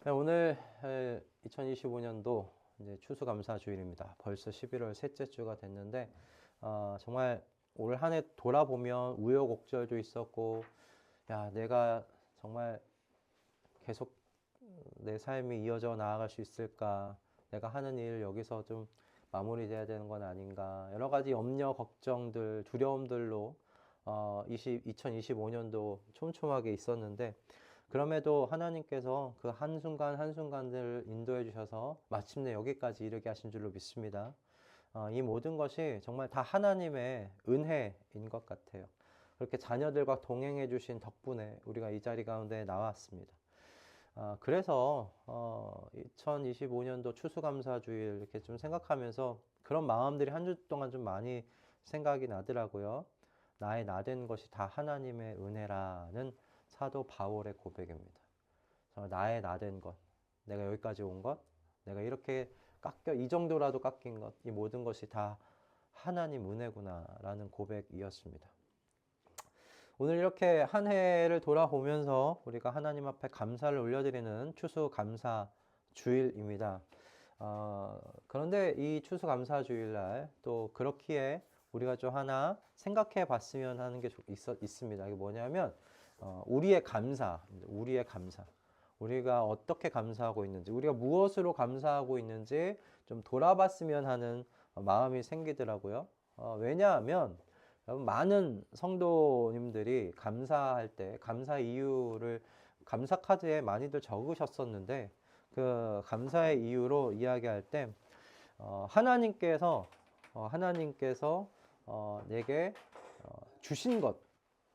네, 오늘 2025년도 이제 추수감사주일입니다. 벌써 11월 셋째 주가 됐는데 정말 올 한 해 돌아보면 우여곡절도 있었고, 야, 내가 정말 계속 내 삶이 이어져 나아갈 수 있을까? 내가 하는 일 여기서 좀 마무리돼야 되는 건 아닌가? 여러 가지 염려, 걱정들, 두려움들로 2025년도 촘촘하게 있었는데, 그럼에도 하나님께서 그 한순간 한순간들을 인도해 주셔서 마침내 여기까지 이르게 하신 줄로 믿습니다. 이 모든 것이 정말 다 하나님의 은혜인 것 같아요. 그렇게 자녀들과 동행해 주신 덕분에 우리가 이 자리 가운데 나왔습니다. 그래서 2025년도 추수감사주일 이렇게 좀 생각하면서 그런 마음들이 한 주 동안 좀 많이 생각이 나더라고요. 나의 나된 것이 다 하나님의 은혜라는 사도 바울의 고백입니다. 나의 나된 것, 내가 여기까지 온 것, 내가 이렇게 이 정도라도 깎인 것, 이 모든 것이 다 하나님 은혜구나라는 고백이었습니다. 오늘 이렇게 한 해를 돌아보면서 우리가 하나님 앞에 감사를 올려드리는 추수감사 주일입니다. 그런데 이 추수감사주일날 또 그렇기에 우리가 좀 하나 생각해 봤으면 하는 게 있습니다. 이게 뭐냐면 우리의 감사. 우리가 어떻게 감사하고 있는지, 우리가 무엇으로 감사하고 있는지 좀 돌아봤으면 하는 마음이 생기더라고요. 왜냐하면 여러분, 많은 성도님들이 감사할 때 감사 이유를 감사 카드에 많이들 적으셨었는데, 그 감사의 이유로 이야기할 때 하나님께서 내게 주신 것,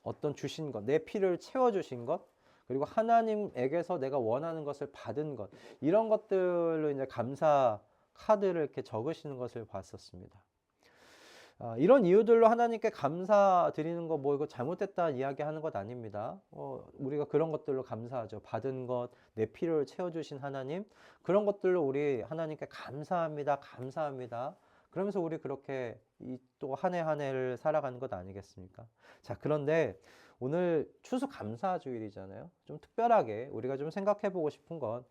어떤 주신 것, 내 피를 채워주신 것, 그리고 하나님에게서 내가 원하는 것을 받은 것, 이런 것들로 이제 감사 카드를 이렇게 적으시는 것을 봤었습니다. 이런 이유들로 하나님께 감사드리는 거 뭐 이거 잘못됐다 이야기하는 것 아닙니다. 우리가 그런 것들로 감사하죠. 받은 것, 내 필요를 채워주신 하나님, 그런 것들로 우리 하나님께 감사합니다, 감사합니다. 그러면서 우리 그렇게 또 한 해 한 해를 살아가는 것 아니겠습니까? 자, 그런데 오늘 추수감사주일이잖아요. 좀 특별하게 우리가 좀 생각해 보고 싶은 건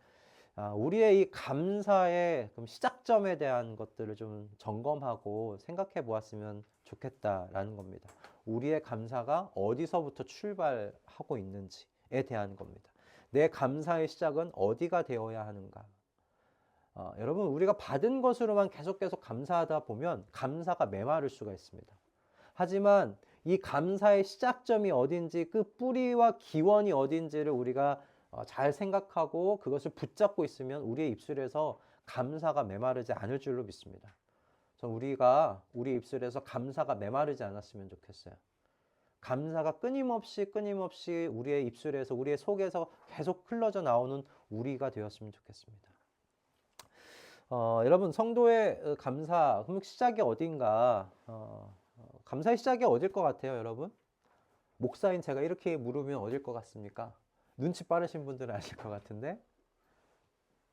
우리의 이 감사의 시작점에 대한 것들을 좀 점검하고 생각해 보았으면 좋겠다라는 겁니다. 우리의 감사가 어디서부터 출발하고 있는지에 대한 겁니다. 내 감사의 시작은 어디가 되어야 하는가? 여러분, 우리가 받은 것으로만 계속 감사하다 보면 감사가 메마를 수가 있습니다. 하지만 이 감사의 시작점이 어딘지, 그 뿌리와 기원이 어딘지를 우리가 잘 생각하고 그것을 붙잡고 있으면 우리의 입술에서 감사가 메마르지 않을 줄로 믿습니다. 우리가 우리 입술에서 감사가 메마르지 않았으면 좋겠어요. 감사가 끊임없이 우리의 입술에서, 우리의 속에서 계속 흘러져 나오는 우리가 되었으면 좋겠습니다. 여러분, 성도의 감사, 그럼 시작이 어딘가? 감사의 시작이 어딜 것 같아요, 여러분? 목사인 제가 이렇게 물으면 어딜 것 같습니까? 눈치 빠르신 분들은 아실 것 같은데,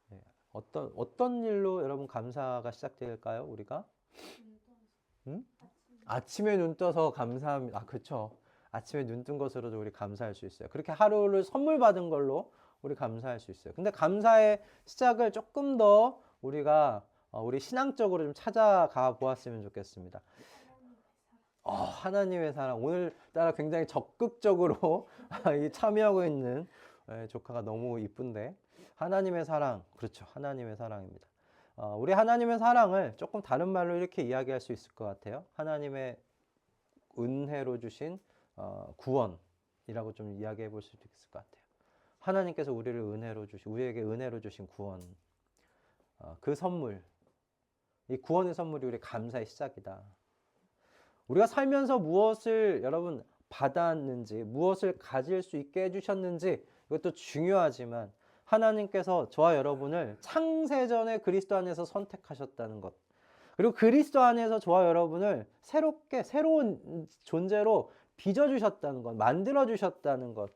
네. 어떤 일로 여러분 감사가 시작될까요, 우리가? 음? 아침에 눈 떠서 감사합니다. 그렇죠. 아침에 눈 뜬 것으로도 우리 감사할 수 있어요. 그렇게 하루를 선물 받은 걸로 우리 감사할 수 있어요. 근데 감사의 시작을 조금 더 우리가 우리 신앙적으로 좀 찾아가 보았으면 좋겠습니다. 하나님의 사랑. 오늘따라 굉장히 적극적으로 참여하고 있는 조카가 너무 이쁜데. 하나님의 사랑. 그렇죠. 하나님의 사랑입니다. 우리 하나님의 사랑을 조금 다른 말로 이렇게 이야기할 수 있을 것 같아요. 하나님의 은혜로 주신 구원이라고 좀 이야기해 볼 수도 있을 것 같아요. 하나님께서 우리에게 은혜로 주신 구원. 그 선물. 이 구원의 선물이 우리 감사의 시작이다. 우리가 살면서 무엇을 여러분 받았는지, 무엇을 가질 수 있게 해주셨는지, 이것도 중요하지만 하나님께서 저와 여러분을 창세전에 그리스도 안에서 선택하셨다는 것, 그리고 그리스도 안에서 저와 여러분을 새로운 존재로 빚어주셨다는 것, 만들어주셨다는 것,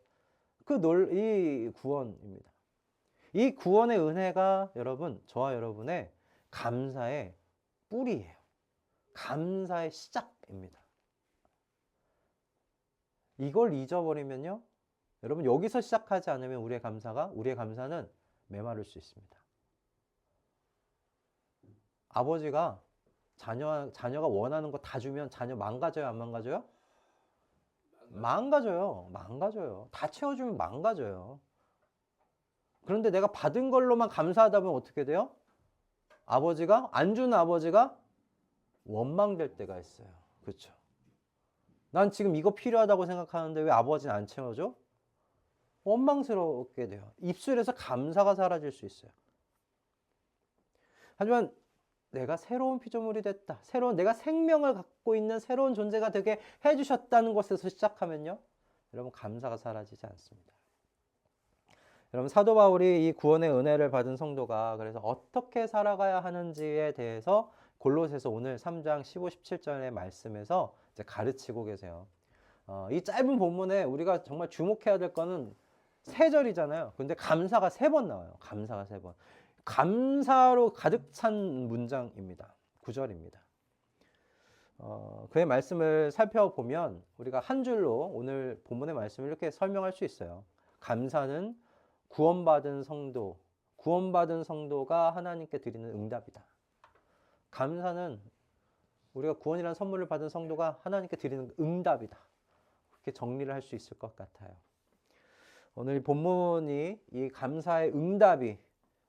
이 구원입니다. 이 구원의 은혜가 여러분, 저와 여러분의 감사의 뿌리예요. 감사의 시작입니다. 이걸 잊어버리면요, 여러분, 여기서 시작하지 않으면 우리의 감사는 메마를 수 있습니다. 아버지가 자녀가 원하는 거 다 주면 자녀 망가져요, 안 망가져요? 망가져요. 다 채워주면 망가져요. 그런데 내가 받은 걸로만 감사하다 보면 어떻게 돼요? 안 주는 아버지가 원망될 때가 있어요. 그렇죠? 난 지금 이거 필요하다고 생각하는데 왜 아버지는 안 채워줘? 원망스럽게 돼요. 입술에서 감사가 사라질 수 있어요. 하지만 내가 새로운 피조물이 됐다. 내가 생명을 갖고 있는 새로운 존재가 되게 해주셨다는 것에서 시작하면요. 여러분, 감사가 사라지지 않습니다. 여러분, 사도 바울이 이 구원의 은혜를 받은 성도가 그래서 어떻게 살아가야 하는지에 대해서 골로새서 오늘 3장 15, 17절의 말씀에서 이제 가르치고 계세요. 이 짧은 본문에 우리가 정말 주목해야 될 거는 3절이잖아요. 근데 감사가 3번 나와요. 감사가 3번. 감사로 가득 찬 문장입니다. 9절입니다. 그의 말씀을 살펴보면 우리가 한 줄로 오늘 본문의 말씀을 이렇게 설명할 수 있어요. 감사는 구원받은 성도가 하나님께 드리는 응답이다. 감사는 우리가 구원이라는 선물을 받은 성도가 하나님께 드리는 응답이다. 그렇게 정리를 할 수 있을 것 같아요. 오늘 본문이 이 감사의 응답이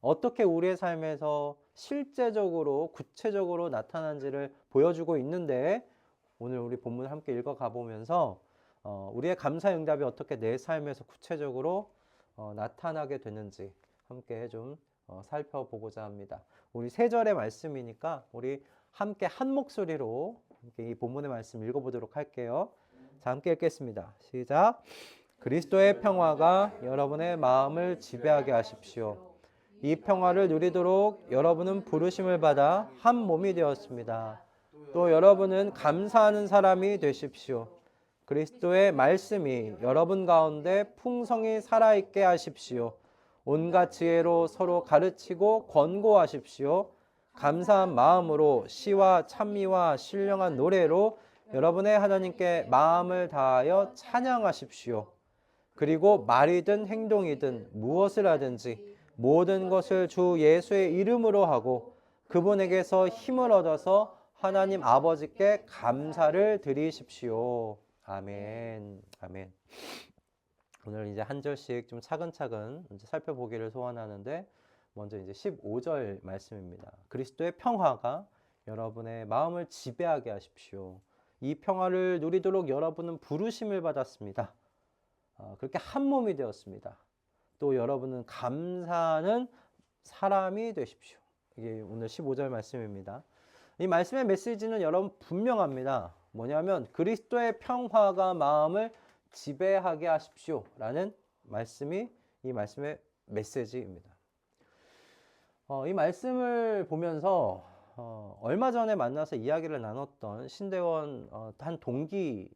어떻게 우리의 삶에서 실제적으로 구체적으로 나타난지를 보여주고 있는데, 오늘 우리 본문을 함께 읽어가 보면서 우리의 감사의 응답이 어떻게 내 삶에서 구체적으로 나타나게 되는지 함께 좀 살펴보고자 합니다. 우리 3절의 말씀이니까 우리 함께 한 목소리로 함께 이 본문의 말씀 읽어보도록 할게요. 자, 함께 읽겠습니다. 시작. 그리스도의 평화가 여러분의 마음을 지배하게 하십시오. 이 평화를 누리도록 여러분은 부르심을 받아 한 몸이 되었습니다. 또 여러분은 감사하는 사람이 되십시오. 그리스도의 말씀이 여러분 가운데 풍성히 살아있게 하십시오. 온갖 지혜로 서로 가르치고 권고하십시오. 감사한 마음으로 시와 찬미와 신령한 노래로 여러분의 하나님께 마음을 다하여 찬양하십시오. 그리고 말이든 행동이든 무엇을 하든지 모든 것을 주 예수의 이름으로 하고 그분에게서 힘을 얻어서 하나님 아버지께 감사를 드리십시오. 아멘. 아멘. 오늘 이제 한 절씩 좀 차근차근 이제 살펴보기를 소원하는데, 먼저 이제 15절 말씀입니다. 그리스도의 평화가 여러분의 마음을 지배하게 하십시오. 이 평화를 누리도록 여러분은 부르심을 받았습니다. 그렇게 한 몸이 되었습니다. 또 여러분은 감사하는 사람이 되십시오. 이게 오늘 15절 말씀입니다. 이 말씀의 메시지는 여러분 분명합니다. 뭐냐면 그리스도의 평화가 마음을 지배하게 하십시오 라는 말씀이 이 말씀의 메시지입니다. 이 말씀을 보면서 얼마 전에 만나서 이야기를 나눴던 신대원 한 동기와의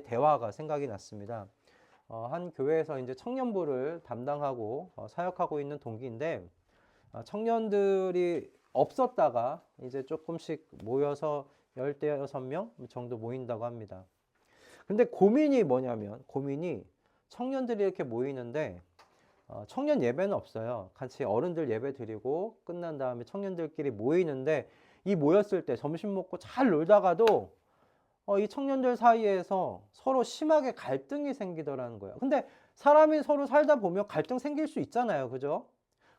대화가 생각이 났습니다. 한 교회에서 이제 청년부를 담당하고 사역하고 있는 동기인데, 청년들이 없었다가 이제 조금씩 모여서 16명 정도 모인다고 합니다. 근데 고민이 뭐냐면, 청년들이 이렇게 모이는데 청년 예배는 없어요. 같이 어른들 예배 드리고 끝난 다음에 청년들끼리 모이는데, 이 모였을 때 점심 먹고 잘 놀다가도 이 청년들 사이에서 서로 심하게 갈등이 생기더라는 거예요. 근데 사람이 서로 살다 보면 갈등 생길 수 있잖아요. 그죠?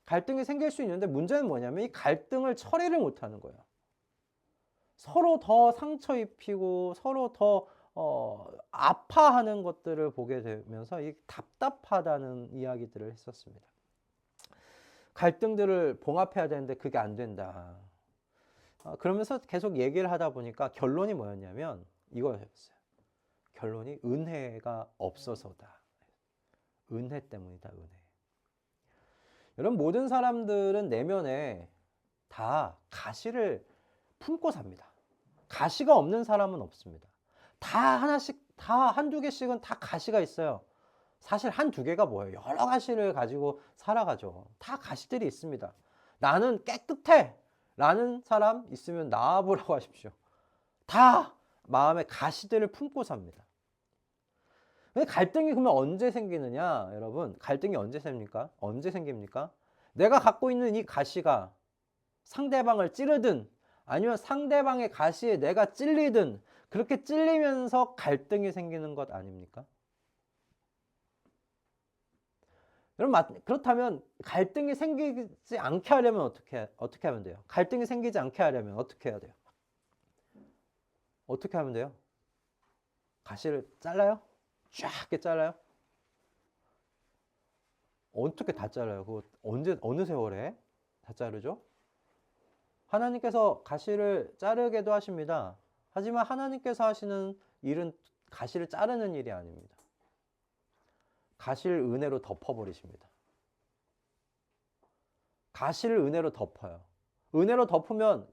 갈등이 생길 수 있는데 문제는 뭐냐면 이 갈등을 처리를 못 하는 거예요. 서로 더 상처 입히고 서로 더 아파하는 것들을 보게 되면서 이 답답하다는 이야기들을 했었습니다. 갈등들을 봉합해야 되는데 그게 안 된다. 그러면서 계속 얘기를 하다 보니까 결론이 뭐였냐면 이거였어요. 결론이 은혜가 없어서다. 은혜 때문이다. 은혜. 여러분, 모든 사람들은 내면에 다 가시를 품고 삽니다. 가시가 없는 사람은 없습니다. 다 하나씩, 다 한두 개씩은 다 가시가 있어요. 사실 한두 개가 뭐예요? 여러 가시를 가지고 살아가죠. 다 가시들이 있습니다. 나는 깨끗해 라는 사람 있으면 나와보라고 하십시오. 다 마음의 가시들을 품고 삽니다. 근데 갈등이 그러면 언제 생기느냐? 여러분, 갈등이 언제 생깁니까? 언제 생깁니까? 내가 갖고 있는 이 가시가 상대방을 찌르든 아니면 상대방의 가시에 내가 찔리든 그렇게 찔리면서 갈등이 생기는 것 아닙니까? 여러분, 그렇다면 갈등이 생기지 않게 하려면 어떻게 하면 돼요? 갈등이 생기지 않게 하려면 어떻게 해야 돼요? 어떻게 하면 돼요? 가시를 잘라요? 쫙 이렇게 잘라요? 어떻게 다 잘라요? 그거 어느 세월에 다 자르죠? 하나님께서 가시를 자르게도 하십니다. 하지만 하나님께서 하시는 일은 가시를 자르는 일이 아닙니다. 가시를 은혜로 덮어버리십니다. 가시를 은혜로 덮어요. 은혜로 덮으면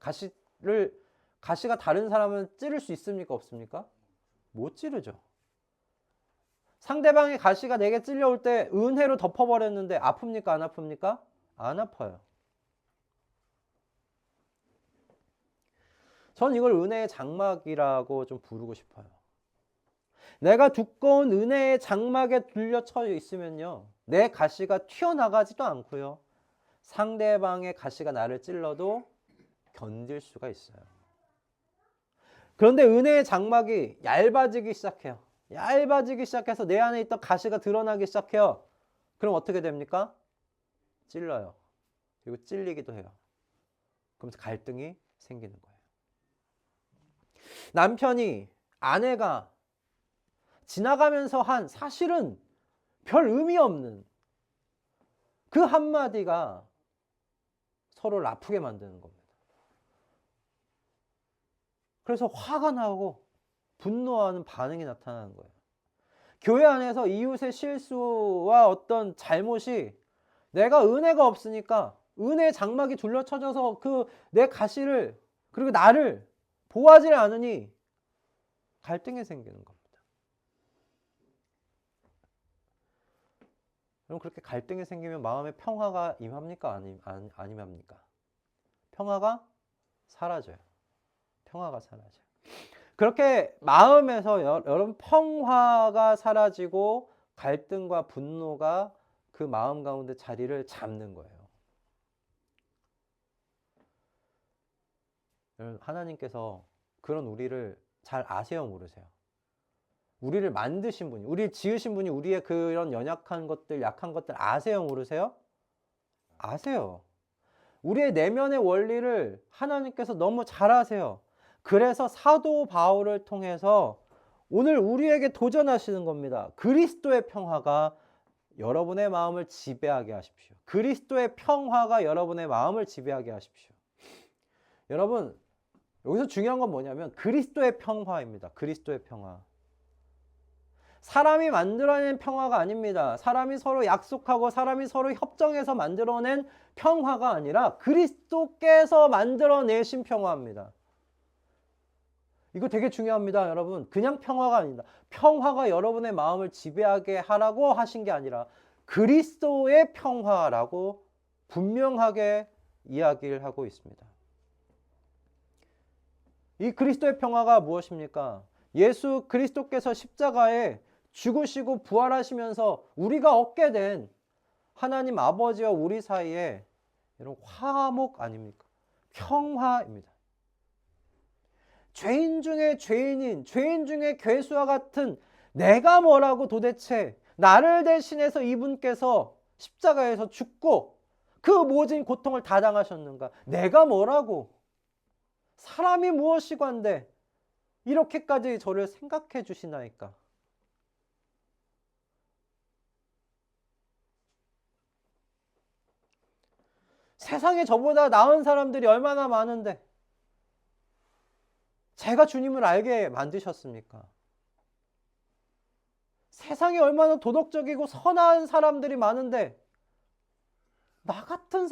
가시가 다른 사람은 찌를 수 있습니까? 없습니까? 못 찌르죠. 상대방의 가시가 내게 찔려올 때 은혜로 덮어버렸는데 아픕니까? 안 아픕니까? 안 아파요. 전 이걸 은혜의 장막이라고 좀 부르고 싶어요. 내가 두꺼운 은혜의 장막에 둘러쳐 있으면요, 내 가시가 튀어나가지도 않고요, 상대방의 가시가 나를 찔러도 견딜 수가 있어요. 그런데 은혜의 장막이 얇아지기 시작해요. 얇아지기 시작해서 내 안에 있던 가시가 드러나기 시작해요. 그럼 어떻게 됩니까? 찔러요. 그리고 찔리기도 해요. 그러면서 갈등이 생기는 거예요. 남편이 아내가 지나가면서 한 사실은 별 의미 없는 그 한마디가 서로를 아프게 만드는 겁니다. 그래서 화가 나고 분노하는 반응이 나타나는 거예요. 교회 안에서 이웃의 실수와 어떤 잘못이 내가 은혜가 없으니까 은혜의 장막이 둘러쳐져서 그 내 가시를 그리고 나를 보호하지 않으니 갈등이 생기는 겁니다. 그럼 그렇게 갈등이 생기면 마음에 평화가 임합니까? 안 임합니까? 평화가 사라져요. 평화가 사라져요. 그렇게 마음에서 여러분 평화가 사라지고 갈등과 분노가 그 마음 가운데 자리를 잡는 거예요. 여러분, 하나님께서 그런 우리를 잘 아세요, 모르세요? 우리를 만드신 분이, 우리를 지으신 분이 우리의 그런 연약한 것들, 약한 것들 아세요, 모르세요? 아세요. 우리의 내면의 원리를 하나님께서 너무 잘 아세요. 그래서 사도 바울을 통해서 오늘 우리에게 도전하시는 겁니다. 그리스도의 평화가 여러분의 마음을 지배하게 하십시오. 그리스도의 평화가 여러분의 마음을 지배하게 하십시오. 여러분, 여기서 중요한 건 뭐냐면 그리스도의 평화입니다. 그리스도의 평화. 사람이 만들어낸 평화가 아닙니다. 사람이 서로 약속하고 사람이 서로 협정해서 만들어낸 평화가 아니라 그리스도께서 만들어내신 평화입니다. 이거 되게 중요합니다, 여러분. 그냥 평화가 아닙니다. 평화가 여러분의 마음을 지배하게 하라고 하신 게 아니라 그리스도의 평화라고 분명하게 이야기를 하고 있습니다. 이 그리스도의 평화가 무엇입니까? 예수 그리스도께서 십자가에 죽으시고 부활하시면서 우리가 얻게 된 하나님 아버지와 우리 사이에 이런 화목 아닙니까? 평화입니다. 죄인 중에 죄인인, 죄인 중에 괴수와 같은 내가 뭐라고 도대체 나를 대신해서 이분께서 십자가에서 죽고 그 모진 고통을 다 당하셨는가? 내가 뭐라고? 사람이 무엇이관데 이렇게까지 저를 생각해 주시나이까? 세상에 저보다 나은 사람들이 얼마나 많은데 제가 주님을 알게 만드셨습니까? 세상에 얼마나 도덕적이고 선한 사람들이 많은데 나 같은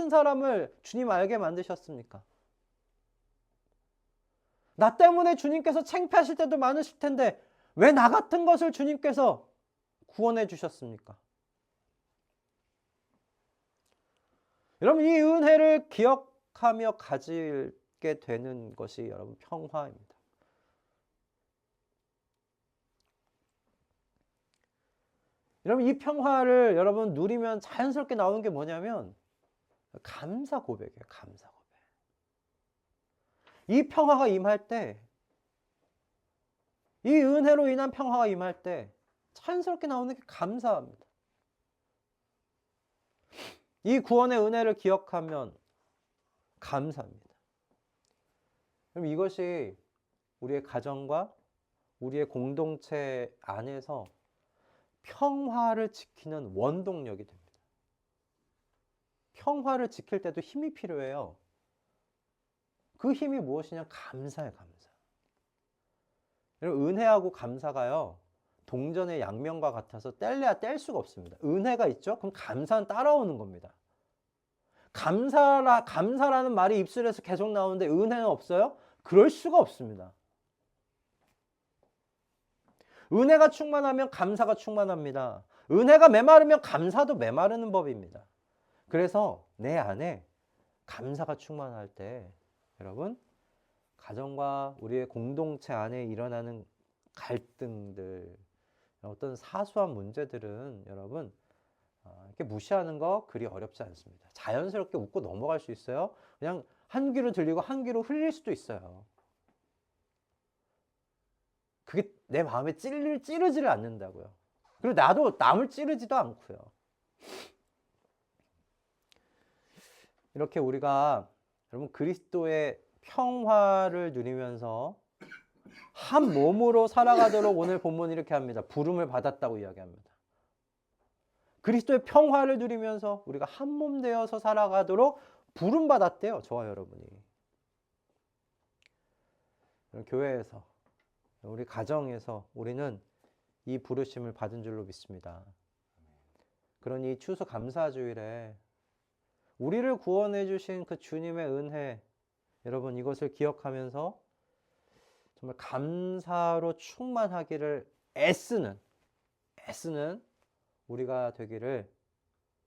사람을 주님 알게 만드셨습니까? 나 때문에 주님께서 창피하실 때도 많으실 텐데 왜 나 같은 것을 주님께서 구원해 주셨습니까? 여러분, 이 은혜를 기억하며 가지게 되는 것이 여러분 평화입니다. 여러분 이 평화를 여러분 누리면 자연스럽게 나오는 게 뭐냐면 감사 고백이에요. 감사 고백. 이 평화가 임할 때, 이 은혜로 인한 평화가 임할 때 자연스럽게 나오는 게 감사합니다. 이 구원의 은혜를 기억하면 감사합니다. 그럼 이것이 우리의 가정과 우리의 공동체 안에서 평화를 지키는 원동력이 됩니다. 평화를 지킬 때도 힘이 필요해요. 그 힘이 무엇이냐? 감사예요, 감사. 여러분, 은혜하고 감사가요, 동전의 양면과 같아서 뗄래야 뗄 수가 없습니다. 은혜가 있죠? 그럼 감사는 따라오는 겁니다. 감사라는 말이 입술에서 계속 나오는데 은혜는 없어요? 그럴 수가 없습니다. 은혜가 충만하면 감사가 충만합니다. 은혜가 메마르면 감사도 메마르는 법입니다. 그래서 내 안에 감사가 충만할 때 여러분, 가정과 우리의 공동체 안에 일어나는 갈등들, 어떤 사소한 문제들은 여러분 이렇게 무시하는 거 그리 어렵지 않습니다. 자연스럽게 웃고 넘어갈 수 있어요. 그냥 한 귀로 들리고 한 귀로 흘릴 수도 있어요. 그게 내 마음에 찌르지를 않는다고요. 그리고 나도 남을 찌르지도 않고요. 이렇게 우리가 여러분 그리스도의 평화를 누리면서 한 몸으로 살아가도록 오늘 본문이 이렇게 합니다. 부름을 받았다고 이야기합니다. 그리스도의 평화를 누리면서 우리가 한 몸 되어서 살아가도록 부름받았대요. 저와 여러분이. 교회에서, 우리 가정에서 우리는 이 부르심을 받은 줄로 믿습니다. 그러니 추수감사주일에 우리를 구원해 주신 그 주님의 은혜, 여러분 이것을 기억하면서 정말 감사로 충만하기를 애쓰는 우리가 되기를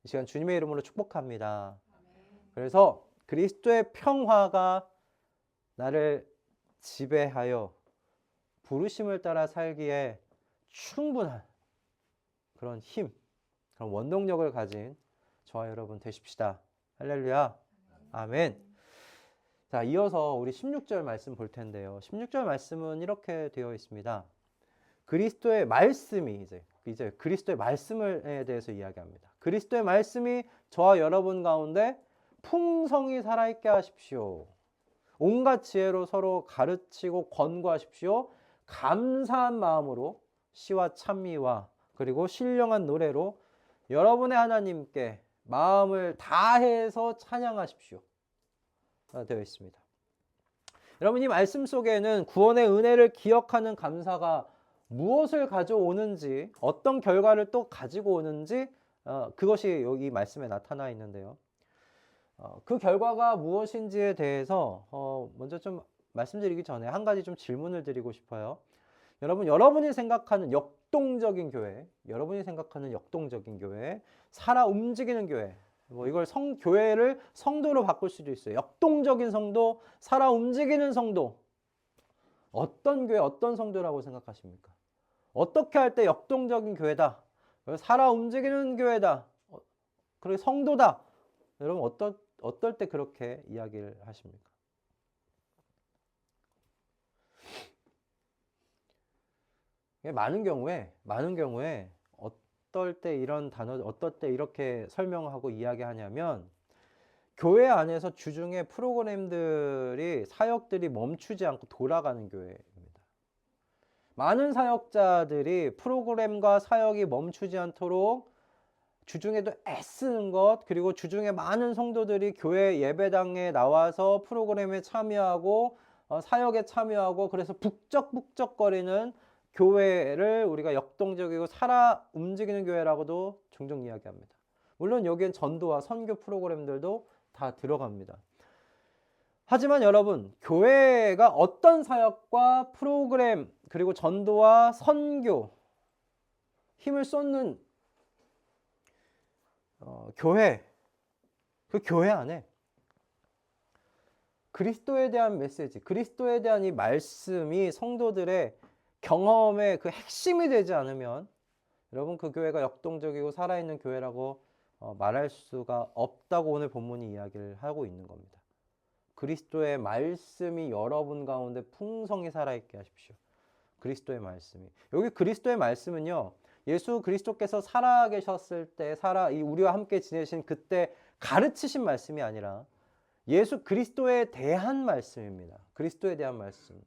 이 시간 주님의 이름으로 축복합니다. 그래서 그리스도의 평화가 나를 지배하여 부르심을 따라 살기에 충분한 그런 힘, 그런 원동력을 가진 저와 여러분 되십시다. 할렐루야. 아멘. 자, 이어서 우리 16절 말씀 볼 텐데요. 16절 말씀은 이렇게 되어 있습니다. 그리스도의 말씀이 이제 그리스도의 말씀에 대해서 이야기합니다. 그리스도의 말씀이 저와 여러분 가운데 풍성히 살아있게 하십시오. 온갖 지혜로 서로 가르치고 권고하십시오. 감사한 마음으로 시와 찬미와 그리고 신령한 노래로 여러분의 하나님께 마음을 다해서 찬양하십시오. 되어 있습니다. 여러분 이 말씀 속에는 구원의 은혜를 기억하는 감사가 무엇을 가져오는지, 어떤 결과를 또 가지고 오는지 그것이 여기 말씀에 나타나 있는데요. 그 결과가 무엇인지에 대해서 먼저 좀 말씀드리기 전에 한 가지 좀 질문을 드리고 싶어요. 여러분이 생각하는 역동적인 교회, 살아 움직이는 교회, 이걸 교회를 성도로 바꿀 수도 있어요. 역동적인 성도, 살아 움직이는 성도. 어떤 교회, 어떤 성도라고 생각하십니까? 어떻게 할 때 역동적인 교회다, 살아 움직이는 교회다, 그리고 성도다. 여러분 어떨 때 그렇게 이야기를 하십니까? 많은 경우에 어떨 때 이런 단어, 어떨 때 이렇게 설명하고 이야기하냐면 교회 안에서 주중에 프로그램들이, 사역들이 멈추지 않고 돌아가는 교회입니다. 많은 사역자들이 프로그램과 사역이 멈추지 않도록 주중에도 애쓰는 것, 그리고 주중에 많은 성도들이 교회 예배당에 나와서 프로그램에 참여하고 사역에 참여하고, 그래서 북적북적거리는 교회를 우리가 역동적이고 살아 움직이는 교회라고도 종종 이야기합니다. 물론 여기엔 전도와 선교 프로그램들도 다 들어갑니다. 하지만 여러분, 교회가 어떤 사역과 프로그램 그리고 전도와 선교 힘을 쏟는 교회, 그 교회 안에 그리스도에 대한 메시지, 그리스도에 대한 이 말씀이 성도들의 경험의 그 핵심이 되지 않으면 여러분 그 교회가 역동적이고 살아있는 교회라고 말할 수가 없다고 오늘 본문이 이야기를 하고 있는 겁니다. 그리스도의 말씀이 여러분 가운데 풍성히 살아있게 하십시오. 그리스도의 말씀이. 여기 그리스도의 말씀은요, 예수 그리스도께서 살아계셨을 때, 우리와 함께 지내신 그때 가르치신 말씀이 아니라 예수 그리스도에 대한 말씀입니다. 그리스도에 대한 말씀.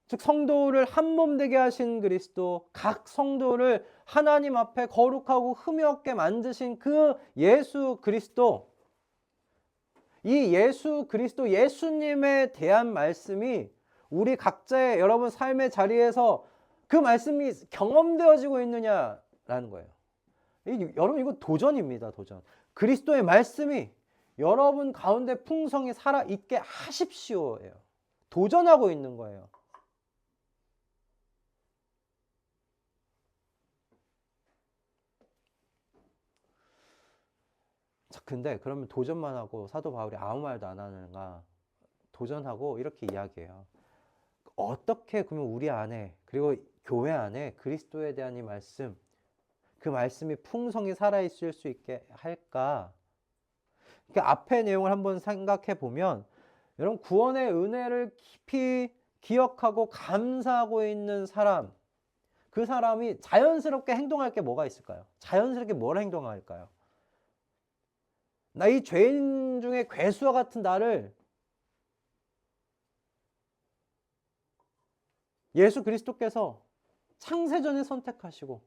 즉 성도를 한 몸 되게 하신 그리스도, 각 성도를 하나님 앞에 거룩하고 흠이 없게 만드신 그 예수 그리스도, 이 예수 그리스도, 예수님에 대한 말씀이 우리 각자의 여러분 삶의 자리에서 그 말씀이 경험되어지고 있느냐라는 거예요. 여러분 이거 도전입니다. 도전. 그리스도의 말씀이 여러분 가운데 풍성히 살아있게 하십시오예요. 도전하고 있는 거예요. 자, 근데 그러면 도전만 하고 사도 바울이 아무 말도 안 하는가? 도전하고 이렇게 이야기해요. 어떻게 그러면 우리 안에 그리고 교회 안에 그리스도에 대한 이 말씀, 그 말씀이 풍성히 살아있을 수 있게 할까? 그 앞의 내용을 한번 생각해 보면 여러분 구원의 은혜를 깊이 기억하고 감사하고 있는 사람, 그 사람이 자연스럽게 행동할 게 뭐가 있을까요? 자연스럽게 뭘 행동할까요? 나 이 죄인 중에 괴수와 같은 나를 예수 그리스도께서 창세전에 선택하시고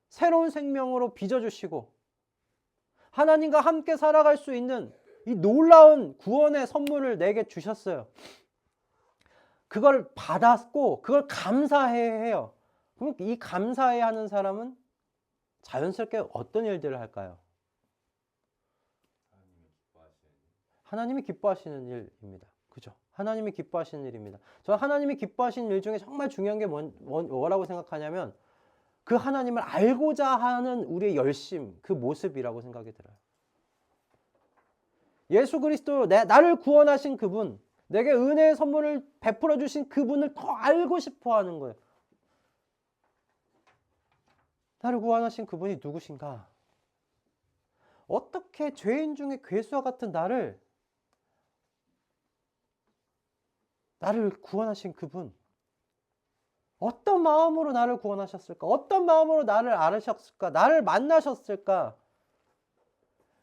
새로운 생명으로 빚어주시고 하나님과 함께 살아갈 수 있는 이 놀라운 구원의 선물을 내게 주셨어요. 그걸 받았고 그걸 감사해야 해요. 그럼 이 감사해야 하는 사람은 자연스럽게 어떤 일들을 할까요? 하나님이 기뻐하시는 일입니다. 그죠? 하나님이 기뻐하시는 일입니다. 저는 하나님이 기뻐하시는 일 중에 정말 중요한 게 뭐라고 생각하냐면 그 하나님을 알고자 하는 우리의 열심, 그 모습이라고 생각이 들어요. 예수 그리스도, 나를 구원하신 그분, 내게 은혜의 선물을 베풀어 주신 그분을 더 알고 싶어 하는 거예요. 나를 구원하신 그분이 누구신가? 어떻게 죄인 중에 괴수와 같은 나를 구원하신 그분, 어떤 마음으로 나를 구원하셨을까? 어떤 마음으로 나를 알으셨을까? 나를 만나셨을까?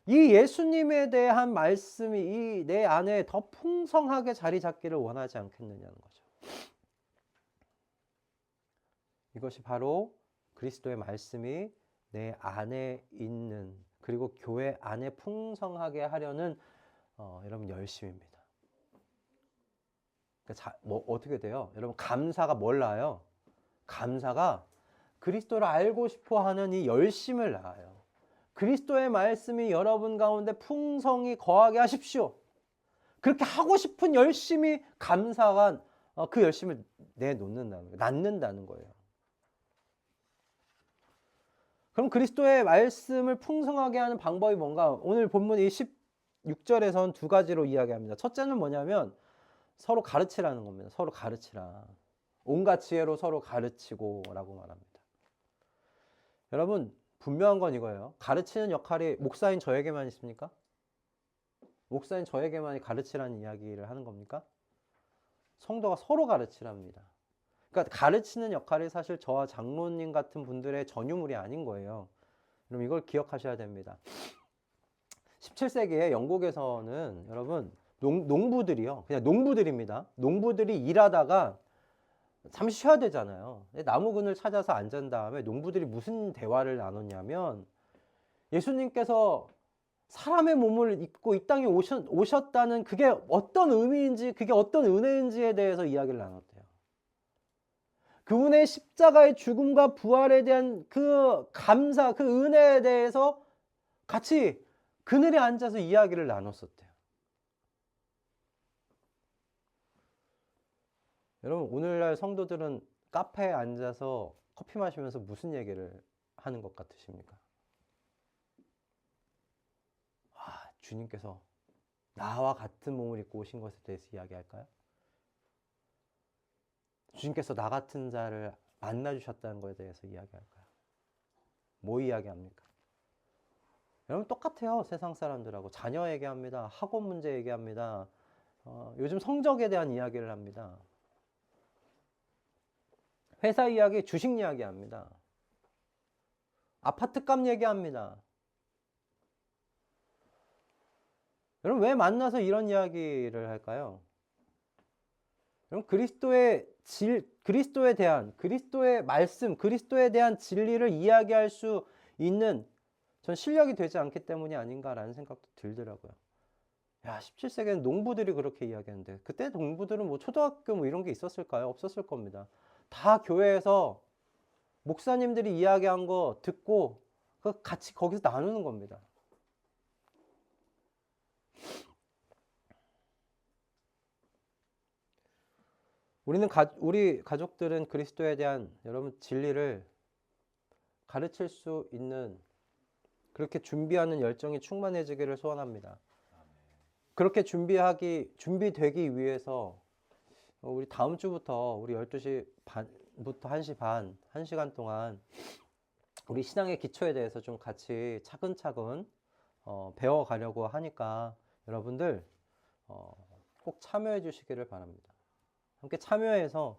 이 예수님에 대한 말씀이 이 내 안에 더 풍성하게 자리 잡기를 원하지 않겠느냐는 거죠. 이것이 바로 그리스도의 말씀이 내 안에 있는, 그리고 교회 안에 풍성하게 하려는 여러분 열심입니다. 어떻게 돼요? 여러분 감사가 뭘 낳아요? 감사가 그리스도를 알고 싶어 하는 이 열심을 낳아요. 그리스도의 말씀이 여러분 가운데 풍성히 거하게 하십시오. 그렇게 하고 싶은 열심이 감사가 그 열심을 내놓는다는 거예요. 낳는다는 거예요. 그럼 그리스도의 말씀을 풍성하게 하는 방법이 뭔가? 오늘 본문 이 16절에서는 두 가지로 이야기합니다. 첫째는 뭐냐면 서로 가르치라는 겁니다. 서로 가르치라. 온갖 지혜로 서로 가르치고 라고 말합니다. 여러분 분명한 건 이거예요. 가르치는 역할이 목사인 저에게만 있습니까? 목사인 저에게만 가르치라는 이야기를 하는 겁니까? 성도가 서로 가르치랍니다. 그러니까 가르치는 역할이 사실 저와 장로님 같은 분들의 전유물이 아닌 거예요. 그럼 이걸 기억하셔야 됩니다. 17세기에 영국에서는 여러분 농부들이요. 그냥 농부들입니다. 농부들이 일하다가 잠시 쉬어야 되잖아요. 나무근을 찾아서 앉은 다음에 농부들이 무슨 대화를 나눴냐면 예수님께서 사람의 몸을 입고 이 땅에 오셨다는 그게 어떤 의미인지, 그게 어떤 은혜인지에 대해서 이야기를 나눴대요. 그분의 십자가의 죽음과 부활에 대한 그 감사, 그 은혜에 대해서 같이 그늘에 앉아서 이야기를 나눴었대요. 여러분 오늘날 성도들은 카페에 앉아서 커피 마시면서 무슨 얘기를 하는 것 같으십니까? 주님께서 나와 같은 몸을 입고 오신 것에 대해서 이야기할까요? 주님께서 나 같은 자를 만나주셨다는 것에 대해서 이야기할까요? 뭐 이야기합니까? 여러분 똑같아요. 세상 사람들하고. 자녀 얘기합니다. 학원 문제 얘기합니다. 요즘 성적에 대한 이야기를 합니다. 회사 이야기, 주식 이야기합니다. 아파트값 얘기합니다. 여러분 왜 만나서 이런 이야기를 할까요? 여러분 그리스도에 대한, 그리스도의 말씀, 그리스도에 대한 진리를 이야기할 수 있는 전 실력이 되지 않기 때문이 아닌가라는 생각도 들더라고요. 야, 17세기에는 농부들이 그렇게 이야기하는데 그때 농부들은 뭐 초등학교 뭐 이런 게 있었을까요? 없었을 겁니다. 다 교회에서 목사님들이 이야기한 거 듣고 같이 거기서 나누는 겁니다. 우리 가족들은 그리스도에 대한 여러분 진리를 가르칠 수 있는 그렇게 준비하는 열정이 충만해지기를 소원합니다. 그렇게 준비되기 위해서 우리 다음 주부터 우리 12시 반부터 1시 반, 1시간 동안 우리 신앙의 기초에 대해서 좀 같이 차근차근 배워가려고 하니까 여러분들 꼭 참여해 주시기를 바랍니다. 함께 참여해서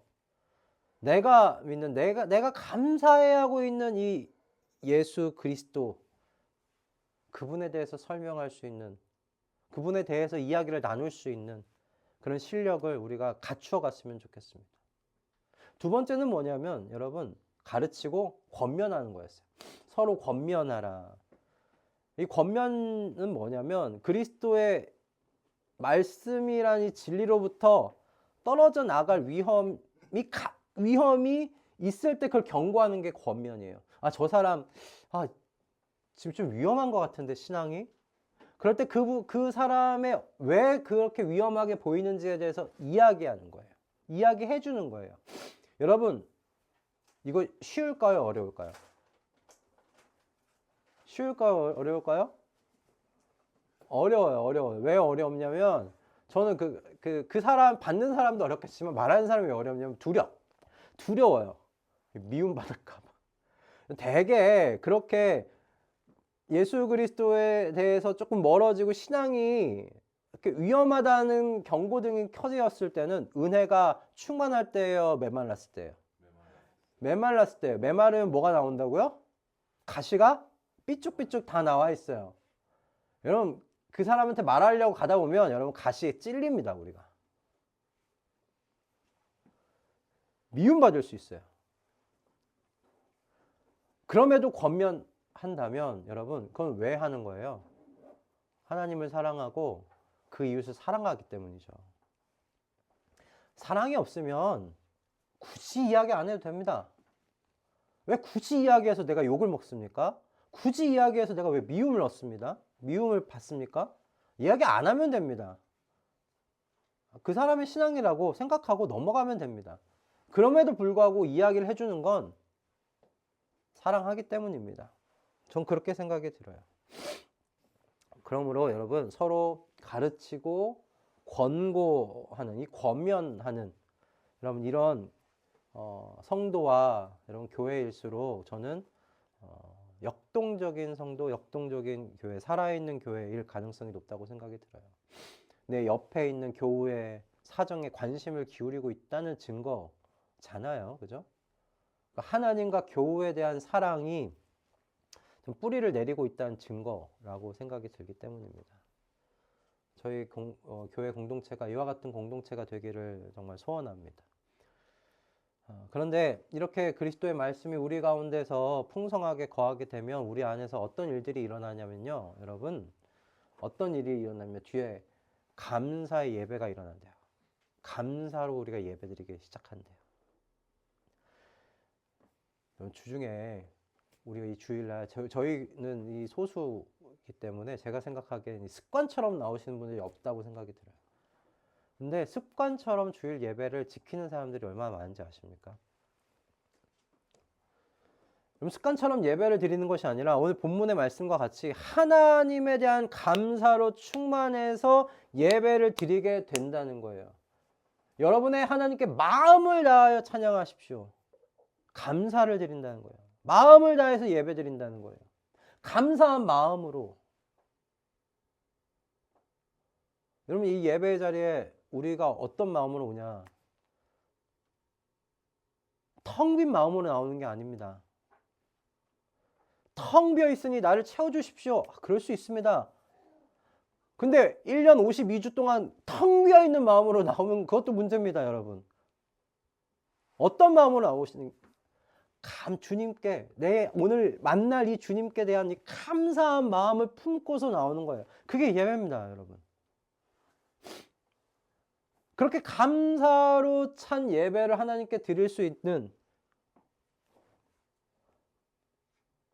내가 믿는, 내가 감사해 하고 있는 이 예수 그리스도, 그분에 대해서 설명할 수 있는, 그분에 대해서 이야기를 나눌 수 있는 그런 실력을 우리가 갖추어 갔으면 좋겠습니다. 두 번째는 뭐냐면 여러분, 가르치고 권면하는 거였어요. 서로 권면하라. 이 권면은 뭐냐면 그리스도의 말씀이란 이 진리로부터 떨어져 나갈 위험이 있을 때 그걸 경고하는 게 권면이에요. 저 사람 지금 좀 위험한 것 같은데 신앙이? 그럴 때 그 사람의 왜 그렇게 위험하게 보이는지에 대해서 이야기하는 거예요. 이야기해 주는 거예요. 여러분, 이거 쉬울까요? 어려울까요? 쉬울까요? 어려울까요? 어려워요. 왜 어렵냐면 저는 그 사람, 받는 사람도 어렵겠지만 말하는 사람이 왜 어렵냐면 두려워요. 미움받을까봐. 되게 그렇게 예수 그리스도에 대해서 조금 멀어지고 신앙이 이렇게 위험하다는 경고등이 켜졌을 때는 은혜가 충만할 때예요? 메말랐을 때예요? 메말랐을 때예요. 메마르면 뭐가 나온다고요? 가시가 삐쭉삐쭉 다 나와 있어요. 여러분, 그 사람한테 말하려고 가다 보면 여러분 가시에 찔립니다. 우리가 미움받을 수 있어요. 그럼에도 권면한다면 여러분 그건 왜 하는 거예요? 하나님을 사랑하고 그 이웃을 사랑하기 때문이죠. 사랑이 없으면 굳이 이야기 안 해도 됩니다. 왜 굳이 이야기해서 내가 욕을 먹습니까? 굳이 이야기해서 내가 왜 미움을 얻습니다? 미움을 받습니까? 이야기 안 하면 됩니다. 그 사람의 신앙이라고 생각하고 넘어가면 됩니다. 그럼에도 불구하고 이야기를 해주는 건 사랑하기 때문입니다. 전 그렇게 생각이 들어요. 그러므로 여러분 서로 가르치고 권고하는, 이 권면하는 여러분 이런 성도와 여러분 교회일수록 저는 역동적인 성도, 역동적인 교회, 살아있는 교회일 가능성이 높다고 생각이 들어요. 내 옆에 있는 교우의 사정에 관심을 기울이고 있다는 증거잖아요. 그죠? 하나님과 교우에 대한 사랑이 좀 뿌리를 내리고 있다는 증거라고 생각이 들기 때문입니다. 저희 교회 공동체가 이와 같은 공동체가 되기를 정말 소원합니다. 그런데 이렇게 그리스도의 말씀이 우리 가운데서 풍성하게 거하게 되면 우리 안에서 어떤 일들이 일어나냐면요. 여러분, 어떤 일이 일어나면 뒤에 감사의 예배가 일어난대요. 감사로 우리가 예배드리기 시작한대요. 주중에 우리가 이 주일날 저희는 이 소수이기 때문에 제가 생각하기에는 습관처럼 나오시는 분들이 없다고 생각이 들어요. 근데 습관처럼 주일 예배를 지키는 사람들이 얼마나 많은지 아십니까? 그럼 습관처럼 예배를 드리는 것이 아니라 오늘 본문의 말씀과 같이 하나님에 대한 감사로 충만해서 예배를 드리게 된다는 거예요. 여러분의 하나님께 마음을 다하여 찬양하십시오. 감사를 드린다는 거예요. 마음을 다해서 예배 드린다는 거예요. 감사한 마음으로. 여러분, 이 예배 자리에 우리가 어떤 마음으로 오냐? 텅 빈 마음으로 나오는 게 아닙니다. 텅 비어 있으니 나를 채워주십시오. 그럴 수 있습니다. 근데 1년 52주 동안 텅 비어 있는 마음으로 나오면 그것도 문제입니다, 여러분. 어떤 마음으로 나오시는, 주님께, 오늘 만날 이 주님께 대한 이 감사한 마음을 품고서 나오는 거예요. 그게 예배입니다, 여러분. 그렇게 감사로 찬 예배를 하나님께 드릴 수 있는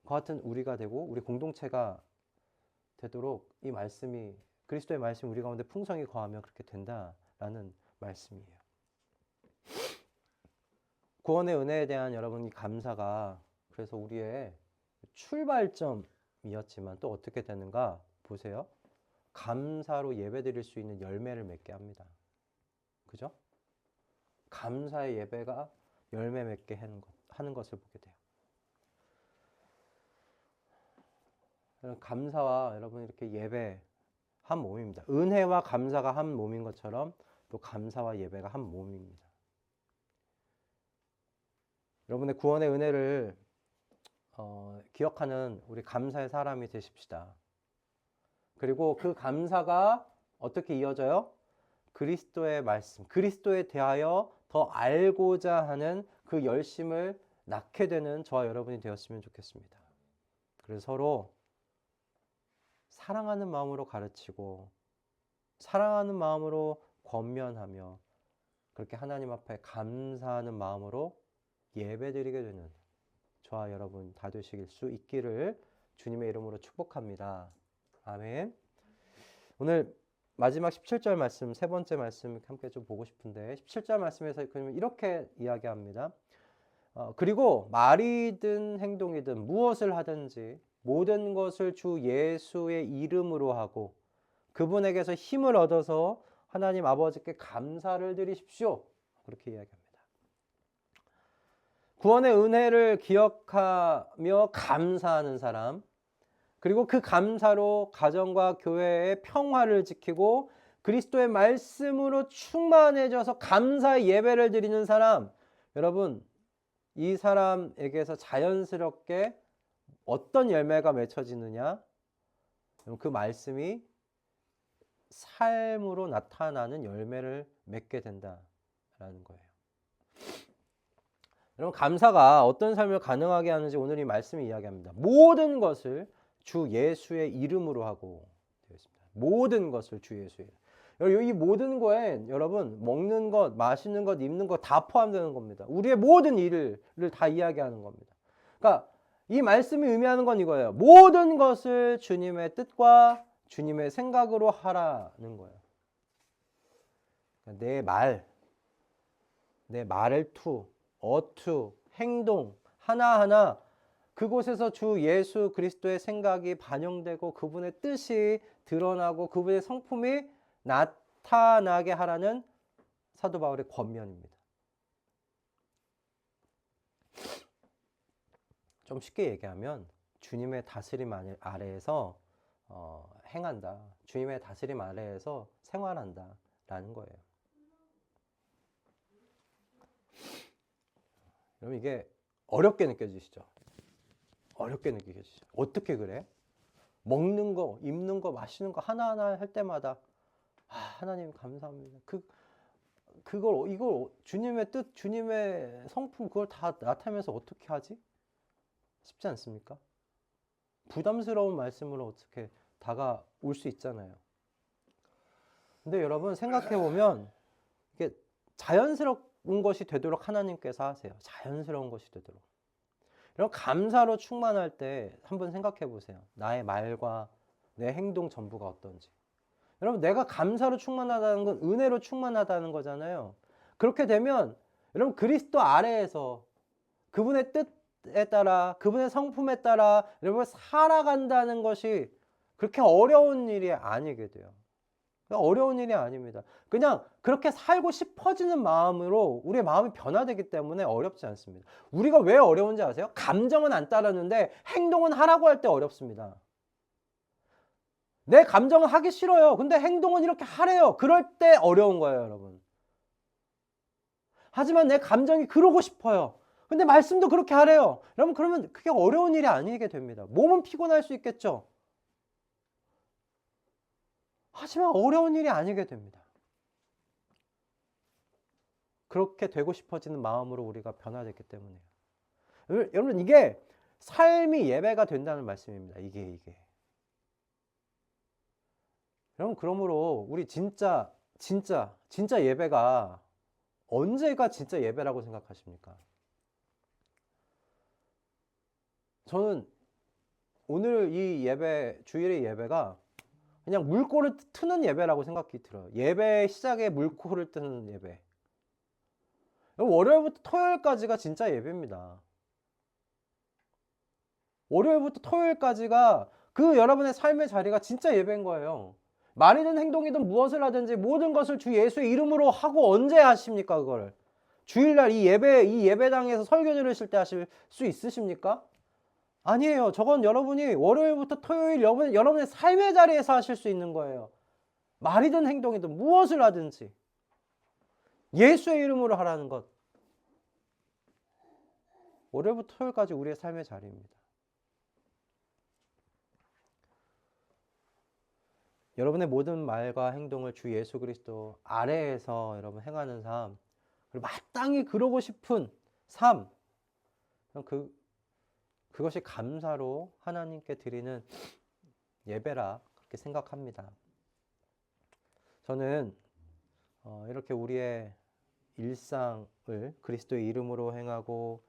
그 같은 우리가 되고 우리 공동체가 되도록 이 말씀이, 그리스도의 말씀이 우리 가운데 풍성히 거하면 그렇게 된다라는 말씀이에요. 구원의 은혜에 대한 여러분이 감사가 그래서 우리의 출발점이었지만 또 어떻게 되는가 보세요. 감사로 예배드릴 수 있는 열매를 맺게 합니다. 그죠? 감사의 예배가 열매 맺게 하는 것을 보게 돼요. 감사와 여러분 이렇게 예배 한 몸입니다. 은혜와 감사가 한 몸인 것처럼 또 감사와 예배가 한 몸입니다. 여러분의 구원의 은혜를 기억하는 우리 감사의 사람이 되십시다. 그리고 그 감사가 어떻게 이어져요? 그리스도의 말씀, 그리스도에 대하여 더 알고자 하는 그 열심을 낳게 되는 저와 여러분이 되었으면 좋겠습니다. 그래서 서로 사랑하는 마음으로 가르치고 사랑하는 마음으로 권면하며 그렇게 하나님 앞에 감사하는 마음으로 예배드리게 되는 저와 여러분 다 되시길 수 있기를 주님의 이름으로 축복합니다. 아멘. 오늘 마지막 17절 말씀, 세 번째 말씀 함께 좀 보고 싶은데 17절 말씀에서 이렇게 이야기합니다. 그리고 말이든 행동이든 무엇을 하든지 모든 것을 주 예수의 이름으로 하고 그분에게서 힘을 얻어서 하나님 아버지께 감사를 드리십시오. 그렇게 이야기합니다. 구원의 은혜를 기억하며 감사하는 사람, 그리고 그 감사로 가정과 교회의 평화를 지키고 그리스도의 말씀으로 충만해져서 감사의 예배를 드리는 사람, 여러분 이 사람에게서 자연스럽게 어떤 열매가 맺혀지느냐? 그 말씀이 삶으로 나타나는 열매를 맺게 된다라는 거예요. 여러분 감사가 어떤 삶을 가능하게 하는지 오늘 이 말씀이 이야기합니다. 모든 것을 주 예수의 이름으로 하고 되어 있습니다. 모든 것을 주 예수의 이름. 이 모든 거에 여러분 먹는 것, 마시는 것, 입는 것 다 포함되는 겁니다. 우리의 모든 일을 다 이야기하는 겁니다. 그러니까 이 말씀이 의미하는 건 이거예요. 모든 것을 주님의 뜻과 주님의 생각으로 하라는 거예요. 내 말투, 어투, 행동 하나하나 그곳에서 주 예수 그리스도의 생각이 반영되고 그분의 뜻이 드러나고 그분의 성품이 나타나게 하라는 사도 바울의 권면입니다. 좀 쉽게 얘기하면 주님의 다스림 아래에서 행한다. 주님의 다스림 아래에서 생활한다 라는 거예요. 여러분 이게 어렵게 느껴지시죠? 어렵게 느껴지시죠? 어떻게 그래? 먹는 거, 입는 거, 마시는 거 하나하나 할 때마다 하나님 감사합니다. 이걸 주님의 뜻, 주님의 성품 그걸 다 나타내면서 어떻게 하지? 쉽지 않습니까? 부담스러운 말씀으로 어떻게 다가올 수 있잖아요. 근데 여러분 생각해 보면 이게 자연스러운 것이 되도록 하나님께서 하세요. 자연스러운 것이 되도록. 여러분 감사로 충만할 때 한번 생각해 보세요. 나의 말과 내 행동 전부가 어떤지. 여러분 내가 감사로 충만하다는 건 은혜로 충만하다는 거잖아요. 그렇게 되면 여러분 그리스도 아래에서 그분의 뜻에 따라 그분의 성품에 따라 여러분 살아간다는 것이 그렇게 어려운 일이 아니게 돼요. 어려운 일이 아닙니다. 그냥 그렇게 살고 싶어지는 마음으로 우리의 마음이 변화되기 때문에 어렵지 않습니다. 우리가 왜 어려운지 아세요? 감정은 안 따르는데 행동은 하라고 할 때 어렵습니다. 내 감정은 하기 싫어요. 근데 행동은 이렇게 하래요. 그럴 때 어려운 거예요, 여러분. 하지만 내 감정이 그러고 싶어요. 근데 말씀도 그렇게 하래요. 여러분, 그러면 그게 어려운 일이 아니게 됩니다. 몸은 피곤할 수 있겠죠. 하지만 어려운 일이 아니게 됩니다. 그렇게 되고 싶어지는 마음으로 우리가 변화됐기 때문에요. 여러분, 이게 삶이 예배가 된다는 말씀입니다. 이게. 여러분, 그러므로 우리 진짜 예배가 언제가 진짜 예배라고 생각하십니까? 저는 오늘 이 예배, 주일의 예배가 그냥 물꼬를 트는 예배라고 생각이 들어요. 예배 시작에 물꼬를 트는 예배. 월요일부터 토요일까지가 진짜 예배입니다. 월요일부터 토요일까지가 그 여러분의 삶의 자리가 진짜 예배인 거예요. 말이든 행동이든 무엇을 하든지 모든 것을 주 예수의 이름으로 하고 언제 하십니까, 그걸? 주일날 이 예배당에서 설교 들으실 때 하실 수 있으십니까? 아니에요. 저건 여러분이 월요일부터 토요일 여러분의 삶의 자리에서 하실 수 있는 거예요. 말이든 행동이든 무엇을 하든지 예수의 이름으로 하라는 것. 월요일부터 토요일까지 우리의 삶의 자리입니다. 여러분의 모든 말과 행동을 주 예수 그리스도 아래에서 여러분 행하는 삶, 그리고 마땅히 그러고 싶은 삶, 그것이 감사로 하나님께 드리는 예배라 그렇게 생각합니다. 저는 이렇게 우리의 일상을 그리스도의 이름으로 행하고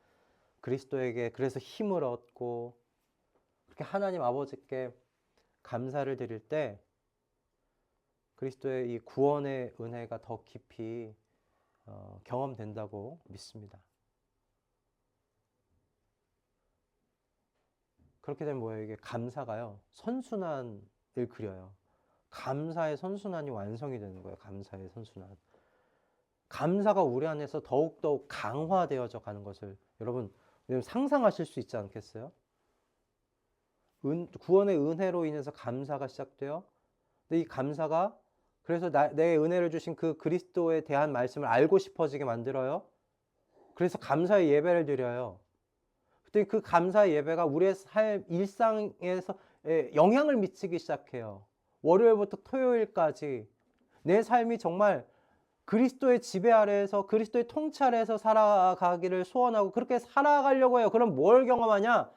그리스도에게 그래서 힘을 얻고 그렇게 하나님 아버지께 감사를 드릴 때 그리스도의 이 구원의 은혜가 더 깊이 경험된다고 믿습니다. 그렇게 되면 뭐예요? 이게 감사가요, 선순환을 그려요. 감사의 선순환이 완성이 되는 거예요. 감사의 선순환. 감사가 우리 안에서 더욱더욱 강화되어져 가는 것을 여러분 상상하실 수 있지 않겠어요? 구원의 은혜로 인해서 감사가 시작돼요. 근데 이 감사가 그래서 내 은혜를 주신 그 그리스도에 대한 말씀을 알고 싶어지게 만들어요. 그래서 감사의 예배를 드려요. 그때 그 감사의 예배가 우리의 삶, 일상에서 영향을 미치기 시작해요. 월요일부터 토요일까지 내 삶이 정말 그리스도의 지배 아래에서 그리스도의 통치 아래에서 살아가기를 소원하고 그렇게 살아가려고 해요. 그럼 뭘 경험하냐?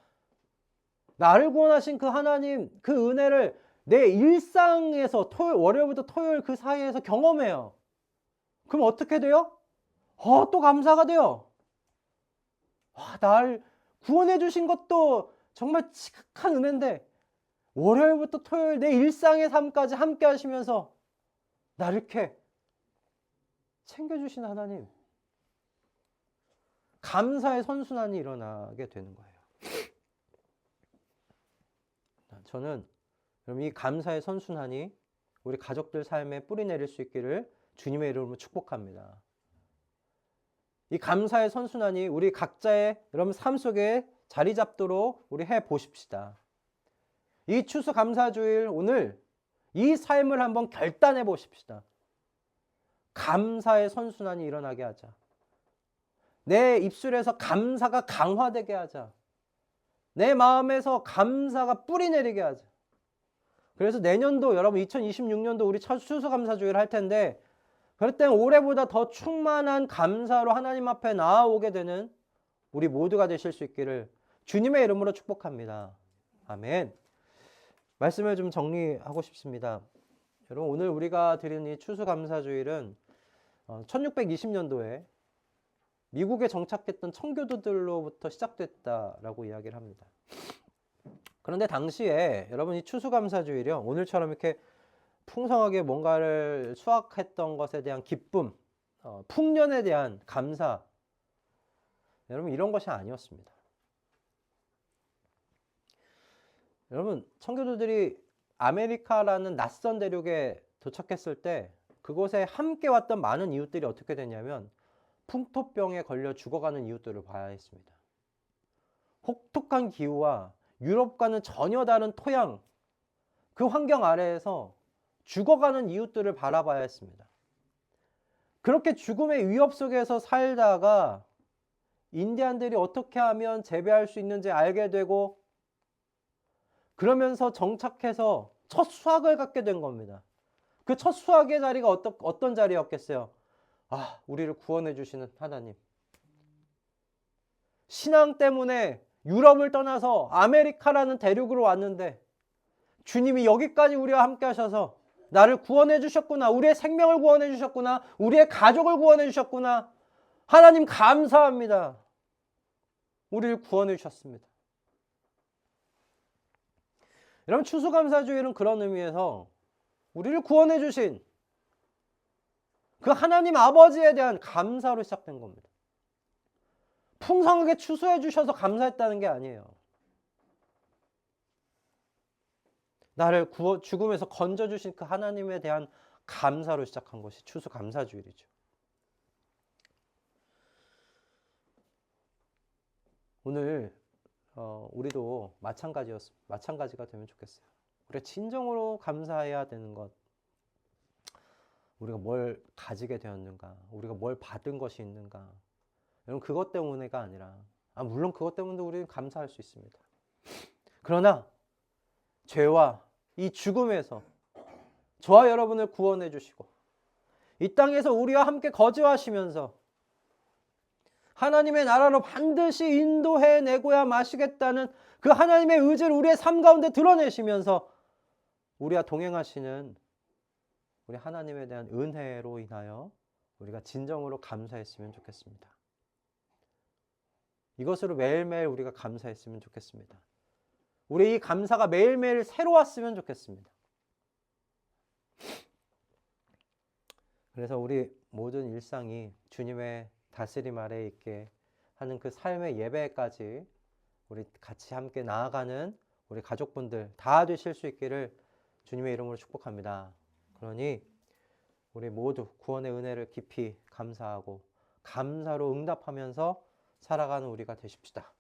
나를 구원하신 그 하나님, 그 은혜를 내 일상에서 월요일부터 토요일 그 사이에서 경험해요. 그럼 어떻게 돼요? 또 감사가 돼요. 날 구원해 주신 것도 정말 지극한 은혜인데 월요일부터 토요일 내 일상의 삶까지 함께 하시면서 나를 이렇게 챙겨주신 하나님, 감사의 선순환이 일어나게 되는 거예요. 저는 이 감사의 선순환이 우리 가족들 삶에 뿌리내릴 수 있기를 주님의 이름으로 축복합니다. 이 감사의 선순환이 우리 각자의 여러분 삶 속에 자리 잡도록 우리 해 보십시다. 이 추수감사주일 오늘 이 삶을 한번 결단해 보십시다. 감사의 선순환이 일어나게 하자. 내 입술에서 감사가 강화되게 하자. 내 마음에서 감사가 뿌리내리게 하자. 그래서 내년도 여러분 2026년도 우리 추수감사주일 할 텐데 그럴 땐 올해보다 더 충만한 감사로 하나님 앞에 나아오게 되는 우리 모두가 되실 수 있기를 주님의 이름으로 축복합니다. 아멘. 말씀을 좀 정리하고 싶습니다. 여러분 오늘 우리가 드리는 이 추수감사주일은 1620년도에 미국에 정착했던 청교도들로부터 시작됐다라고 이야기를 합니다. 그런데 당시에 여러분 이 추수감사주일이요, 오늘처럼 이렇게 풍성하게 뭔가를 수확했던 것에 대한 기쁨, 풍년에 대한 감사, 여러분 이런 것이 아니었습니다. 여러분 청교도들이 아메리카라는 낯선 대륙에 도착했을 때 그곳에 함께 왔던 많은 이웃들이 어떻게 됐냐면 풍토병에 걸려 죽어가는 이웃들을 봐야 했습니다. 혹독한 기후와 유럽과는 전혀 다른 토양, 그 환경 아래에서 죽어가는 이웃들을 바라봐야 했습니다. 그렇게 죽음의 위협 속에서 살다가 인디안들이 어떻게 하면 재배할 수 있는지 알게 되고 그러면서 정착해서 첫 수확을 갖게 된 겁니다. 그 첫 수확의 자리가 어떤 자리였겠어요? 아, 우리를 구원해 주시는 하나님. 신앙 때문에 유럽을 떠나서 아메리카라는 대륙으로 왔는데 주님이 여기까지 우리와 함께 하셔서 나를 구원해 주셨구나. 우리의 생명을 구원해 주셨구나. 우리의 가족을 구원해 주셨구나. 하나님 감사합니다. 우리를 구원해 주셨습니다. 여러분, 추수감사주일은 그런 의미에서 우리를 구원해 주신 그 하나님 아버지에 대한 감사로 시작된 겁니다. 풍성하게 추수해 주셔서 감사했다는 게 아니에요. 나를 죽음에서 건져주신 그 하나님에 대한 감사로 시작한 것이 추수감사주일이죠. 오늘 우리도 마찬가지가 되면 좋겠어요. 우리가 진정으로 감사해야 되는 것, 우리가 뭘 가지게 되었는가, 우리가 뭘 받은 것이 있는가, 여러분, 그것 때문에가 아니라, 물론 그것 때문에도 우리는 감사할 수 있습니다. 그러나 죄와 이 죽음에서 저와 여러분을 구원해 주시고 이 땅에서 우리와 함께 거주하시면서 하나님의 나라로 반드시 인도해 내고야 마시겠다는 그 하나님의 의지를 우리의 삶 가운데 드러내시면서 우리와 동행하시는 우리 하나님에 대한 은혜로 인하여 우리가 진정으로 감사했으면 좋겠습니다. 이것으로 매일매일 우리가 감사했으면 좋겠습니다. 우리 이 감사가 매일매일 새로웠으면 좋겠습니다. 그래서 우리 모든 일상이 주님의 다스림 아래에 있게 하는 그 삶의 예배까지 우리 같이 함께 나아가는 우리 가족분들 다 되실 수 있기를 주님의 이름으로 축복합니다. 그러니 우리 모두 구원의 은혜를 깊이 감사하고 감사로 응답하면서 살아가는 우리가 되십시다.